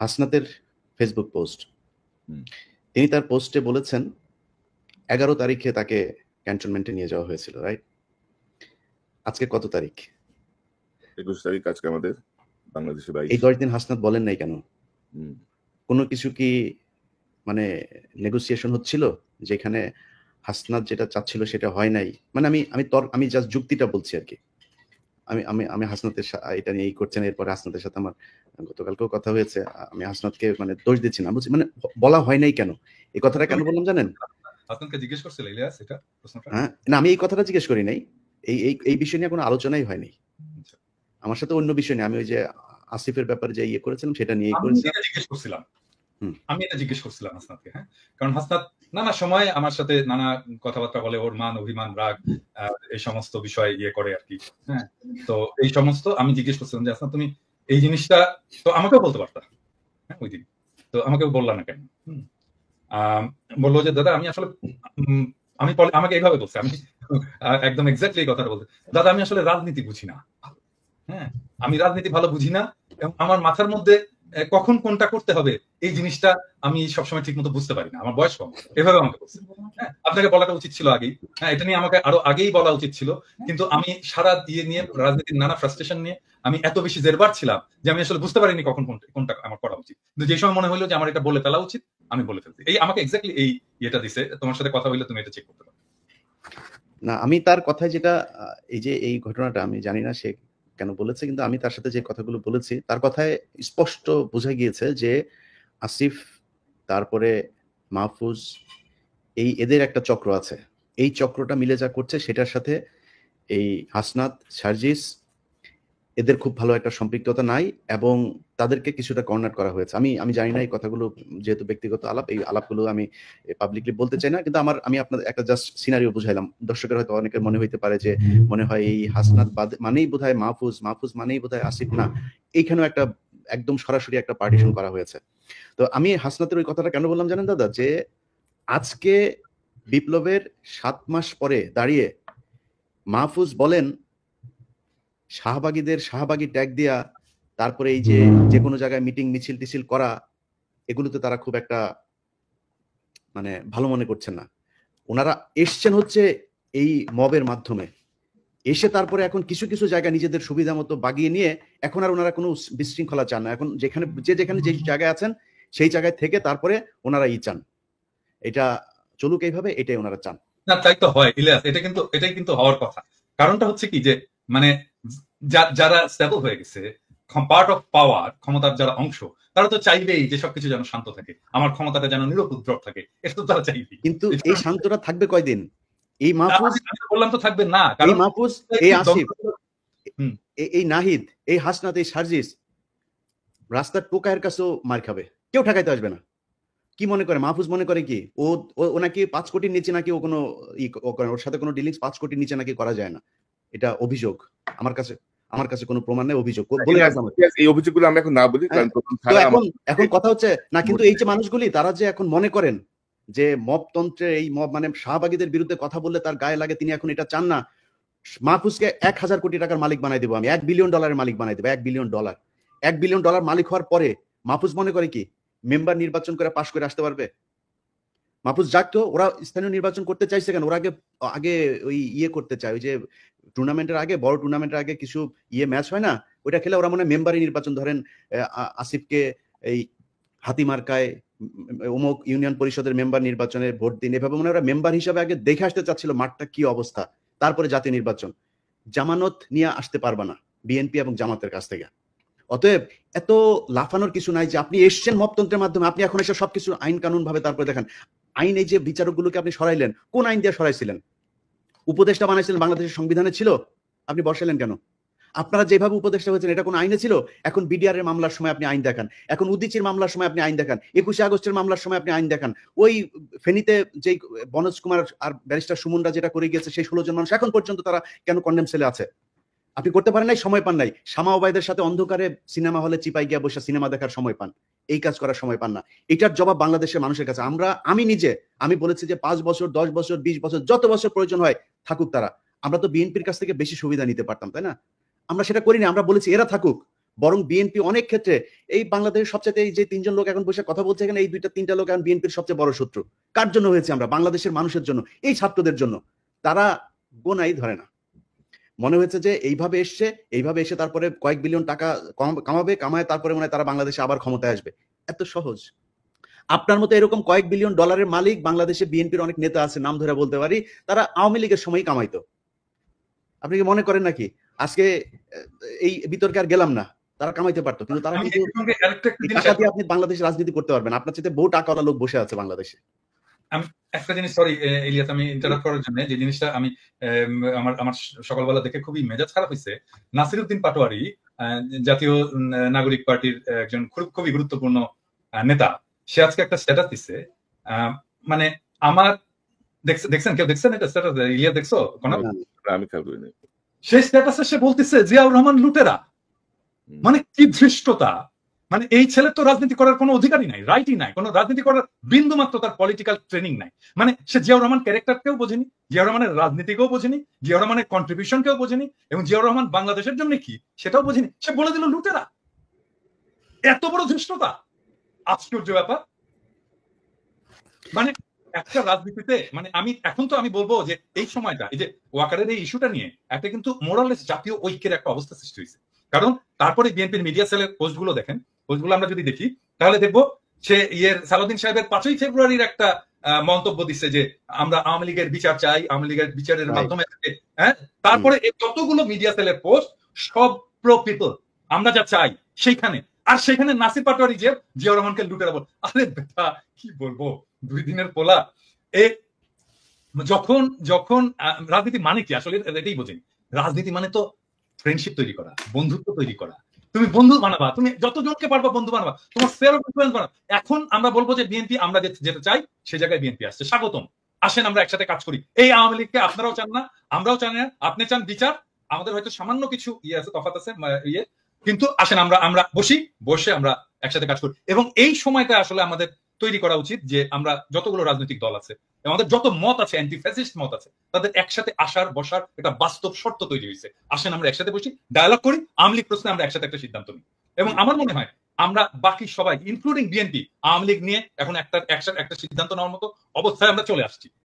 হাসনাতের Facebook post. হুম। তিনি তার পোস্টে বলেছেন 11 তারিখে তাকে ক্যান্টনমেন্টে নিয়ে যাওয়া হয়েছিল, রাইট? আজকে কত তারিখ? 21 তারিখ আজকে আমাদের, বাংলাদেশে 22। এই 10 দিন হাসনাত বলেন নাই কেন? হুম। কোনো কিছু কি মানে নেগোসিয়েশন হচ্ছিল যেখানে হাসনাত যেটা চাচ্ছিল সেটা হয় নাই? মানে আমি জাস্ট যুক্তিটা বলছি আরকি। আমি হাসনাতের এটা নিয়ে করছেন, এরপরে হাসনাতের সাথে আমার গতকালকেও কথা হয়েছে। আমি হাসনাতকে মানে দোষ দিচ্ছি না, বলছি মানে বলা হয় নাই কেন? এই কথাটা কেন বললাম জানেন? হাসনাতকে জিজ্ঞেস করছিল ইলিয়াস এটা প্রশ্নটা? হ্যাঁ, না আমি এই কথাটা জিজ্ঞেস করি নাই। এই বিষয় নিয়ে কোনো আলোচনাই হয়নি। আচ্ছা। আমার সাথে অন্য বিষয় নিয়ে, আমি ওই যে আসিফের ব্যাপারে যে ইয়ে করেছিলাম সেটা নিয়েই আমি করেছি। এটা জিজ্ঞেস করছিলাম। হুম। আমি এটা জিজ্ঞেস করছিলাম হাসনাতকে, হ্যাঁ? কারণ হাসনাত নানা সময় আমার সাথে নানা কথাবার্তা বলে, ওর মান অভিমান রাগ এই সমস্ত বিষয় ইয়ে করে আর কি, হ্যাঁ? তো এই সমস্ত আমি জিজ্ঞেস করছিলাম যে হাসনাত তুমি এই জিনিসটা তো আমাকেও বলতে পারতা, হ্যাঁ, ওই দিন তো আমাকে বললা না কেন? বললো যে দাদা আমি আসলে আমি আমাকে এইভাবে বলছে, আমি একদম এক্স্যাক্টলি এই কথাটা বলতে, দাদা আমি আসলে রাজনীতি বুঝি না, হ্যাঁ, আমি রাজনীতি ভালো বুঝি না এবং আমার মাথার মধ্যে কখন কোনটা করতে হবে এই জিনিসটা আমি সবসময় ঠিক মতো বুঝতে পারি না, আমার বয়স কম, এভাবে আমাকে বলছে। হ্যাঁ, আপনাকে বলাটা উচিত ছিল আগেই, হ্যাঁ, এটা নিয়ে আমাকে আরো আগেই বলা উচিত ছিল, কিন্তু আমি সারা দিয়ে নিয়ে রাজনীতির নানা ফ্রাস্ট্রেশন নিয়ে আমি এত বেশি জেরবার ছিলাম যে আমি আসলে বুঝতে পারিনি কখন কোনটা আমার করা উচিত, কিন্তু যে সময় মনে হলো যে আমার এটা বলে ফেলা উচিত আমি বলে ফেলছি। এই আমাকে এক্স্যাক্টলি এই ইয়েটা দিছে, তোমার সাথে কথা হইলে তুমি এটা চেক করতে পারো। না আমি তার কথায় যেটা এই যে এই ঘটনাটা আমি জানি না সে কেন বলেছে, কিন্তু আমি তার সাথে যে কথাগুলো বলেছি তার কথায় স্পষ্ট বোঝা গিয়েছে যে আসিফ, তারপরে মাহফুজ, এদের একটা চক্র আছে। এই চক্রটা মিলে যা করছে সেটার সাথে এই হাসনাত, সার্জিস এদের খুব ভালো একটা সম্পৃক্ততা নাই এবং তাদেরকে কিছুটা কর্নার করা হয়েছে। আমি জানি না এই কথাগুলো, যেহেতু ব্যক্তিগত আলাপ, এই আলাপগুলো আমি পাবলিকলি বলতে চাই না, কিন্তু আমি আপনাদের একটা জাস্ট সিনারিও বুঝাইলাম। দর্শকের হয়তো অনেকের মনে হইতে পারে যে মনে হয় এই হাসনাত মানেই বোধহয় মাহফুজ, মাহফুজ মানেই বোধহয় আসিফ। না, এইখানেও একটা একদম সরাসরি একটা পার্টিশন করা হয়েছে। তো আমি হাসনাতের ওই কথাটা কেন বললাম জানেন দাদা, যে আজকে বিপ্লবের 7 মাস পরে দাঁড়িয়ে মাহফুজ বলেন শাহবাগী ট্যাগ দিয়া, তারপরে এই যে কোনো জায়গায় মিটিং মিছিল টিছিল করা, এগুলোতে তারা খুব একটা মানে ভালো মনে করছেন না। ওনারা এসছেন হচ্ছে এই মবের মাধ্যমে, এসে তারপরে এখন কিছু কিছু জায়গা নিজেদের সুবিধা মতো বাগিয়ে নিয়ে এখন আর ওনারা কোনো বিশৃঙ্খলা চান না। এখন যেখানে যে জায়গায় আছেন সেই জায়গায় থেকে তারপরে ওনারা চান এটা চলুক এইভাবে, এটাই ওনারা চান। না তাই তো হয় ইলিয়াস, এটাই কিন্তু হওয়ার কথা। কারণটা হচ্ছে কি যে মানে যারা স্টেবল হয়ে গেছে, পার্ট অফ পাওয়ার, ক্ষমতার যারা অংশ, তারা তো চাইবেই যে সবকিছু যেন শান্ত থাকে, আমার ক্ষমতাটা যেন নিরুপদ্রব থাকে, এটা তো তারা চাইবেই। কিন্তু এই শান্তটা থাকবে কয়দিন? এই মাহফুজ, আমি বললাম তো থাকবে না, এই মাহফুজ, এই আসিফ, এই নাহিদ, এই হাসনাত, এই সার্জিস রাস্তার টোকায়ের কাছেও মার খাবে, কেউ ঠেকাইতে আসবে না। কি মনে করে মাহফুজ? মনে করে কি ও নাকি 5 কোটির নিচে নাকি ও কোনো ওর সাথে কোনো ডিলিংস 5 কোটির নিচে নাকি করা যায় না। এটা অভিযোগ। আমার কাছে কোনো প্রমাণ নেই, অভিযোগ বলে রাখলাম। এই অভিযোগগুলো আমরা এখন না বলি, কারণ এখন কথা হচ্ছে না, কিন্তু এই যে মানুষগুলি তারা যে এখন মনে করেন যে মবতন্ত্রের এই মব মানে শাহবাগীদের বিরুদ্ধে কথা বললে তার গায়ে লাগে, তিনি এখন এটা চান না। মাহফুজকে 1000 কোটি টাকার মালিক বানাই দেবো আমি, $1 বিলিয়ন মালিক বানাই দেবো। $1 বিলিয়ন $1 বিলিয়ন মালিক হওয়ার পরে মাহফুজ মনে করে কি মেম্বার নির্বাচন করে পাশ করে আসতে পারবে? মাহফুজ যাক তো, ওরা স্থানীয় নির্বাচন করতে চাইছে কেন? ওরা আগে ওই করতে চায়, ওই যে টুর্নামেন্টের আগে, বড় টুর্নামেন্টের আগে কিছু ম্যাচ হয় না, ওইটা খেলে ওরা মনে হয় মেম্বারই নির্বাচন, ধরেন আসিফকে এই হাতিমার্কায় অমুক ইউনিয়ন পরিষদের মেম্বার নির্বাচনে ভোট দিন, এভাবে মনে হয় ওরা মেম্বার হিসাবে আগে দেখে আসতে চাচ্ছিল মাঠটা কি অবস্থা, তারপরে জাতীয় নির্বাচন। জামানত নিয়ে আসতে পারবা না বিএনপি এবং জামাতের কাছ থেকে। অতএব এত লাফানোর কিছু নাই যে আপনি এসছেন মপতন্ত্রের মাধ্যমে, আপনি এখন এসে সবকিছু আইন কানুন ভাবে তারপরে দেখেন। আইন, এই যে বিচারকগুলোকে আপনি সরাইলেন, কোন আইন দিয়ে সরাইছিলেন? উপদেষ্টা বানাইছিলেন, বাংলাদেশের সংবিধানে ছিল, আপনি বসাইলেন কেন? আপনারা যেভাবে উপদেষ্টা হয়েছেন এটা কোন আইনে ছিল? এখন বিডিআর এর মামলার সময় আপনি আইন দেখান, এখন উদিচির মামলার সময় আপনি আইন দেখান, 21 আগস্টের মামলার সময় আপনি আইন দেখান, ওই ফেনীতে যে বনোজ কুমার আর ব্যারিস্টার সুমনরা যেটা করে গিয়েছে সেই 16 জন মানুষ এখন পর্যন্ত তারা কেন কন্ডেম সেলে আছে? আপনি করতে পারেন নাই, সময় পান নাই। শামা ওবায়দের সাথে অন্ধকারে সিনেমা হলে চিপাই গিয়া বসে সিনেমা দেখার সময় পান, এই কাজ করার সময় পান না। এটার জবাব বাংলাদেশের মানুষের কাছে। আমি বলেছি যে 5 বছর 10 বছর 20 বছর যত বছর প্রয়োজন হয় থাকুক তারা। আমরা তো বিএনপির কাছ থেকে বেশি সুবিধা নিতে পারতাম, তাই না? আমরা সেটা করিনি, আমরা বলেছি এরা থাকুক, বরং বিএনপি অনেক ক্ষেত্রে এই বাংলাদেশের সবচেয়ে এই যে 3 জন লোক এখন বসে কথা বলছে এখানে, এই 2-3টা লোক এখন বিএনপির সবচেয়ে বড় শত্রু। কার জন্য হয়েছে? আমরা বাংলাদেশের মানুষের জন্য, এই ছাত্রদের জন্য। তারা গোনাই ধরে না। মনে হয়েছে যে এইভাবে এসে তারপরে কয়েক বিলিয়ন টাকা কামায় তারপরে মনে হয় তারা বাংলাদেশে আবার ক্ষমতায় আসবে। এত সহজ? আপনার মতো এরকম কয়েক বিলিয়ন ডলারের মালিক বাংলাদেশে বিএনপির অনেক নেতা আছে, নাম ধরে বলতে পারি, তারা আওয়ামী লীগের সময় কামাইতো। আপনি কি মনে করেন নাকি আজকে এই বিতর্কে আর গেলাম না, তারা কামাইতে পারতো, কিন্তু তারা কিন্তু টাকা দিয়ে আপনি বাংলাদেশে রাজনীতি করতে পারবেন। আপনার চাইতে বহু টাকাওয়ালা লোক বসে আছে বাংলাদেশে। আমি একটা জিনিস, সরি ইলিয়াস, আমি ইন্টারাপ্ট করার জন্য, যে জিনিসটা আমি আমার সকালবেলা দেখে খুবই মেজাজ খারাপ হয়েছে। নাসিরউদ্দিন পাটোয়ারি জাতীয় নাগরিক পার্টির একজন খুবই গুরুত্বপূর্ণ নেতা, সে আজকে একটা স্ট্যাটাস দিচ্ছে, মানে আমার দেখছেন, কেউ দেখছেন এটা স্ট্যাটাস? ইলিয়াস দেখছো? আমি খেয়াল করিনি। সেই স্ট্যাটাসে সে বলতেছে জিয়াউর রহমান লুটেরা। মানে কি ধৃষ্টতা! মানে এই ছেলে তো রাজনীতি করার কোনো অধিকারই নাই, রাইটই নাই, কোনো রাজনীতি করার বিন্দু মাত্র তার পলিটিক্যাল ট্রেনিং নাই। মানে সে জিয়াউর রহমান ক্যারেক্টারকেও বোঝেনি, জিয়াউর রহমানের রাজনীতিকেও বোঝেনি, জিয়াউর রহমানের কন্ট্রিবিউশনকেও বোঝেনি, এবং জিয়াউর রহমান বাংলাদেশের জন্য কি সেটাও বোঝেনি। সে বলে দিল লুটেরা। এত বড় ধৃষ্টতা! আশ্চর্য ব্যাপার। মানে একটা রাজনীতিতে, মানে আমি বলবো যে এই সময়টা, এই যে ওয়াকারের এই ইস্যুটা নিয়ে একটা কিন্তু মোরালেস জাতীয় ঐক্যের একটা অবস্থা সৃষ্টি হয়েছে। কারণ তারপরে বিএনপির মিডিয়া সেলের পোস্টগুলো দেখেন, পোস্টগুলো আমরা যদি দেখি তাহলে দেখবো সে সালাউদ্দিন সাহেবের 5ই ফেব্রুয়ারির একটা মন্তব্য দিচ্ছে যে আমরা আওয়ামী লীগের বিচার চাই, আওয়ামী লীগের বিচারের মাধ্যমে, হ্যাঁ। তারপরে যতগুলো মিডিয়া সেলের পোস্ট সব প্রো পিপল, আমরা যা চাই সেইখানে। আর সেখানে নাসির পাটোয়ারি যে জিয়াউর রহমানকে লুটেরা বল, আরে বেটা কি বলবো, 2 দিনের পোলা। যখন রাজনীতি মানে কি আসলে এটাই বোঝেন। রাজনীতি মানে তো ফ্রেন্ডশিপ তৈরি করা, বন্ধুত্ব তৈরি করা। তুমি বন্ধু বানাবা, তুমি যতজনকে পারবা বন্ধু বানাবা, তোমার স্পেয়ার অফ ইনফ্লুয়েন্স বানাবা। এখন আমরা বলবো যে বিএনপি, আমরা যেটা চাই সেই জায়গায় বিএনপি আসছে, স্বাগতম, আসেন আমরা একসাথে কাজ করি। এই আওয়ামী লীগকে আপনারাও চান না, আমরাও চান না। আপনি চান বিচার, আমাদের হয়তো সামান্য কিছু আছে, তফাৎ আছে, কিন্তু আসেন আমরা বসে আমরা একসাথে কাজ করি। এবং এই সময়টা আসলে আমাদের তৈরি করা উচিত যে আমরা যতগুলো রাজনৈতিক দল আছে, আমাদের যত মত আছে, অ্যান্টি ফ্যাসিস্ট মত আছে, তাদের একসাথে বসার একটা বাস্তব শর্ত তৈরি হয়েছে। আসেন আমরা একসাথে বসি, ডায়ালগ করি, আওয়ামী লীগ প্রশ্নে আমরা একসাথে একটা সিদ্ধান্ত নিই। এবং আমার মনে হয় আমরা বাকি সবাই ইনক্লুডিং বিএনপি আওয়ামী লীগ নিয়ে এখন একটা সিদ্ধান্ত নেওয়ার মতো অবস্থায় আমরা চলে আসছি।